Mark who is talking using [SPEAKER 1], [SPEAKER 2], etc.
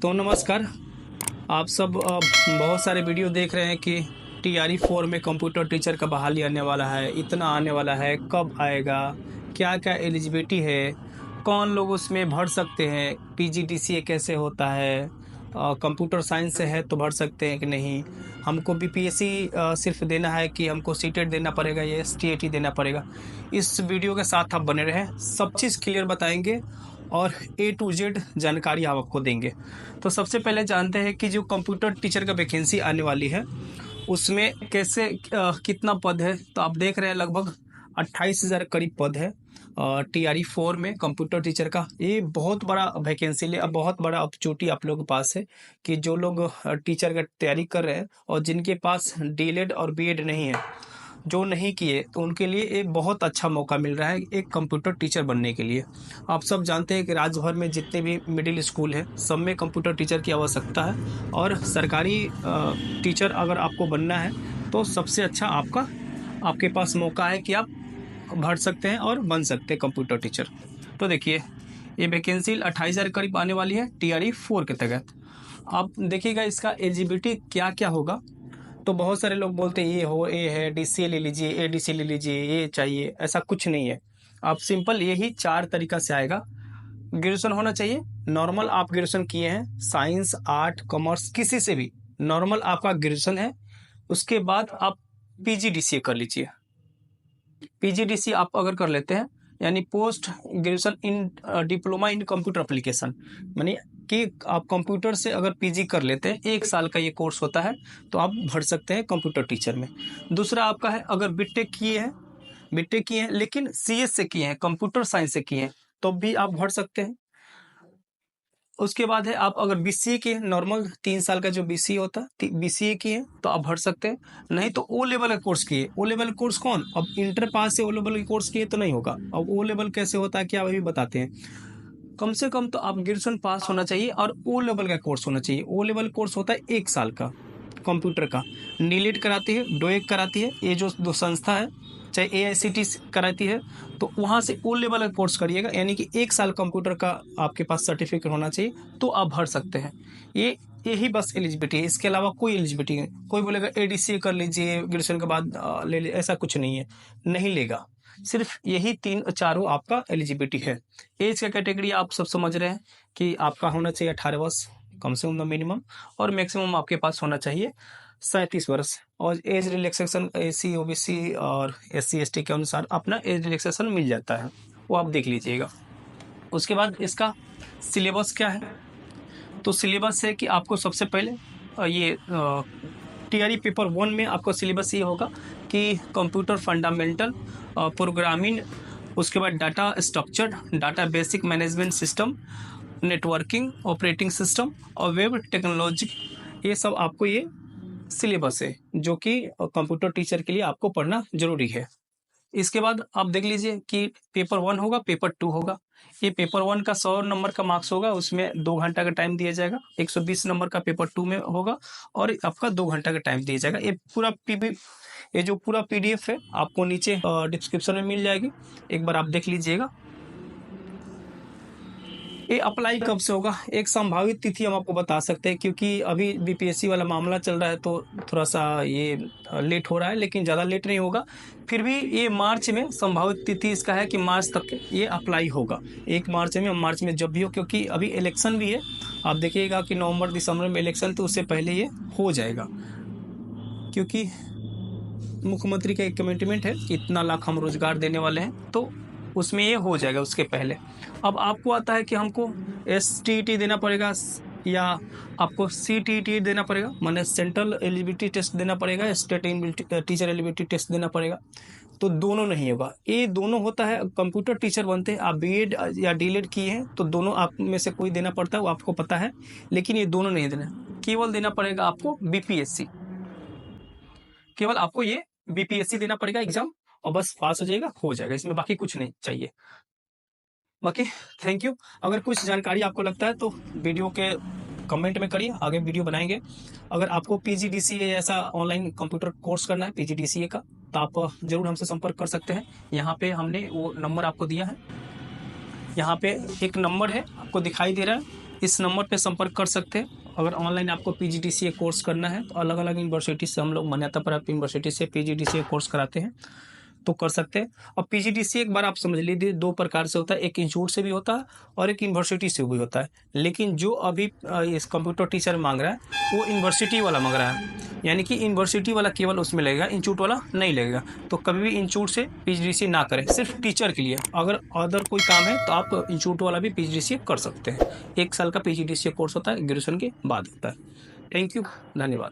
[SPEAKER 1] तो नमस्कार। आप सब बहुत सारे वीडियो देख रहे हैं कि टीआरई 4 में कंप्यूटर टीचर का बहाली आने वाला है, इतना आने वाला है, कब आएगा, क्या क्या एलिजिबिलिटी है, कौन लोग उसमें भर सकते हैं, पीजीडीसीए कैसे होता है, कंप्यूटर साइंस से है तो भर सकते हैं कि नहीं, हमको बीपीएससी सिर्फ देना है कि हमको सीटेट देना पड़ेगा या एसटीएटी देना पड़ेगा। इस वीडियो के साथ आप बने रहें, सब चीज़ क्लियर बताएंगे और ए टू जेड जानकारी हम आपको देंगे। तो सबसे पहले जानते हैं कि जो कंप्यूटर टीचर का वैकेंसी आने वाली है उसमें कैसे कितना पद है। तो आप देख रहे हैं लगभग 28,000 करीब पद है टीआरई 4 में कंप्यूटर टीचर का। ये बहुत बड़ा वैकेंसी ले, अब बहुत बड़ा अपॉर्चुनिटी आप लोगों के पास है कि जो लोग टीचर का तैयारी कर रहे हैं और जिनके पास डीएलएड और बीएड नहीं है, जो नहीं किए, तो उनके लिए एक बहुत अच्छा मौका मिल रहा है एक कंप्यूटर टीचर बनने के लिए। आप सब जानते हैं कि राज्य भर में जितने भी मिडिल स्कूल हैं सब में कंप्यूटर टीचर की आवश्यकता है और सरकारी टीचर अगर आपको बनना है तो सबसे अच्छा आपके पास मौका है कि आप भर सकते हैं और बन सकते हैं कंप्यूटर टीचर। तो देखिए, ये वैकेंसी 28,000 करीब आने वाली है टीआरई 4 के तहत। आप देखिएगा इसका एलिजिबिलिटी क्या क्या होगा। तो बहुत सारे लोग बोलते हैं ये है, डीसीए ले लीजिए, एडीसी ले लीजिए, ये चाहिए, ऐसा कुछ नहीं है। आप सिंपल यही 4 तरीका से आएगा। ग्रेजुएशन होना चाहिए, नॉर्मल आप ग्रेजुएशन किए हैं, साइंस, आर्ट, कॉमर्स, किसी से भी नॉर्मल आपका ग्रेजुएशन है। उसके बाद आप पीजीडीसीए कर लीजिए। पीजीडीसीए आप अगर कर लेते हैं यानी post graduation in diploma in computer application, यानी कि आप कंप्यूटर से अगर पीजी कर लेते हैं, 1 साल का ये कोर्स होता है, तो आप भर सकते हैं कंप्यूटर टीचर में। दूसरा आपका है अगर बीटेक किए हैं लेकिन सीएस से किए हैं, कंप्यूटर साइंस से किए हैं, तो भी आप भर सकते हैं। उसके बाद है आप अगर बीसीए किए, नॉर्मल 3 साल का जो बीसीए होता है, बीसीए किए तो आप भर सकते हैं। नहीं तो ओ लेवल का कोर्स किए। ओ लेवल कोर्स कौन, अब इंटर पास से ओ लेवल का कोर्स किए तो नहीं होगा। अब ओ लेवल कैसे होता है क्या, वही बताते हैं। कम से कम तो आप ग्रेजुएशन पास होना चाहिए और ओ लेवल का कोर्स होना चाहिए। ओ लेवल कोर्स होता है 1 साल का कंप्यूटर का। नीलेट कराती है, डोएक कराती है, ये जो 2 संस्था है, चाहे एआईसीटी कराती है, तो वहाँ से ओ लेवल का कोर्स करिएगा, यानी कि 1 साल कंप्यूटर का आपके पास सर्टिफिकेट होना चाहिए, तो आप भर सकते हैं। यही बस एलिजिबिलिटी है, इसके अलावा कोई एलिजिबिलिटी नहीं। कोई बोलेगा एडीसीए कर लीजिए ग्रेजुएशन के बाद ले लीजिए, ऐसा कुछ नहीं है, नहीं लेगा। सिर्फ यही 3 चारों आपका एलिजिबिलिटी है। एज का कैटेगरी आप सब समझ रहे हैं कि आपका होना चाहिए 18 वर्ष कम से कम मिनिमम, और मैक्सिमम आपके पास होना चाहिए 37 वर्ष। और एज रिलैक्सेशन एसी ओबीसी और एससी एसटी के अनुसार अपना एज रिलैक्सेशन मिल जाता है, वो आप देख लीजिएगा। उसके बाद इसका सिलेबस क्या है, तो सिलेबस है कि आपको सबसे पहले ये टीआरई पेपर 1 में आपका सिलेबस ये होगा कि कंप्यूटर फंडामेंटल, प्रोग्रामिंग, उसके बाद data structure, data basic management system, networking, operating system और वेब टेक्नोलॉजी, ये सब आपको ये सिलेबस है जो कि कंप्यूटर टीचर के लिए आपको पढ़ना जरूरी है। इसके बाद आप देख लीजिए कि पेपर 1 होगा, पेपर 2 होगा। ये पेपर 1 का 100 नंबर का मार्क्स होगा, उसमें 2 घंटा का टाइम दिया जाएगा। 120 नंबर का पेपर 2 में होगा और आपका 2 घंटा का टाइम दिया जाएगा। ये जो पूरा पीडीएफ है आपको नीचे डिस्क्रिप्शन में मिल जाएगी, एक बार आप देख लीजिएगा। ये अप्लाई कब से होगा, एक संभावित तिथि हम आपको बता सकते हैं, क्योंकि अभी बीपीएससी वाला मामला चल रहा है तो थोड़ा सा ये लेट हो रहा है, लेकिन ज़्यादा लेट नहीं होगा। फिर भी ये मार्च में संभावित तिथि इसका है कि मार्च तक ये अप्लाई होगा। 1 मार्च में, मार्च में जब भी हो, क्योंकि अभी इलेक्शन भी है। आप देखिएगा कि नवंबर दिसंबर में इलेक्शन, तो उससे पहले ये हो जाएगा, क्योंकि मुख्यमंत्री का एक कमिटमेंट है कि इतना लाख हम रोजगार देने वाले हैं, तो उसमें ये हो जाएगा उसके पहले। अब आपको आता है कि हमको एसटीईटी देना पड़ेगा या आपको सीटीईटी देना पड़ेगा, माने सेंट्रल एलिजिबिलिटी टेस्ट देना पड़ेगा, स्टेट टीचर एलिजिबिलिटी टेस्ट देना पड़ेगा। तो दोनों नहीं होगा, ये दोनों होता है कंप्यूटर टीचर बनते हैं। आप बीएड या डीएलएड किए हैं तो दोनों आप में से कोई देना पड़ता है, वो आपको पता है, लेकिन ये दोनों नहीं देना। केवल देना पड़ेगा आपको बीपीएससी, केवल आपको ये बीपीएससी देना पड़ेगा एग्जाम, और बस पास हो जाएगा, हो जाएगा, इसमें बाकी कुछ नहीं चाहिए। बाकी थैंक यू। अगर कुछ जानकारी आपको लगता है तो वीडियो के कमेंट में करिए, आगे वीडियो बनाएंगे। अगर आपको पीजीडीसीए ऐसा ऑनलाइन कंप्यूटर कोर्स करना है पीजीडीसीए का, तो आप जरूर हमसे संपर्क कर सकते हैं। यहाँ पे हमने वो नंबर आपको दिया है, यहाँ पे एक नंबर है आपको दिखाई दे रहा है, इस नंबर पे संपर्क कर सकते हैं। अगर ऑनलाइन आपको पीजीडीसीए कोर्स करना है तो अलग अलग यूनिवर्सिटी से हम लोग मान्यता प्राप्त यूनिवर्सिटी से पीजीडीसीए कोर्स कराते हैं, तो कर सकते हैं। और पीजीडीसीए एक बार आप समझ लीजिए 2 प्रकार से होता है, एक इंस्टीट्यूट से भी होता है और एक यूनिवर्सिटी से भी होता है। लेकिन जो अभी इस कंप्यूटर टीचर मांग रहा है वो यूनिवर्सिटी वाला मांग रहा है, यानी कि यूनिवर्सिटी वाला केवल उसमें लगेगा, इंस्टीट्यूट वाला नहीं लगेगा। तो कभी भी इंस्टीट्यूट से पीजीडीसीए ना करें, सिर्फ टीचर के लिए। अगर अदर कोई काम है तो आप इंस्टीट्यूट वाला भी पीजीडीसीए कर सकते हैं। 1 साल का पीजीडीसीए कोर्स होता है, ग्रेजुएशन के बाद होता है। थैंक यू, धन्यवाद।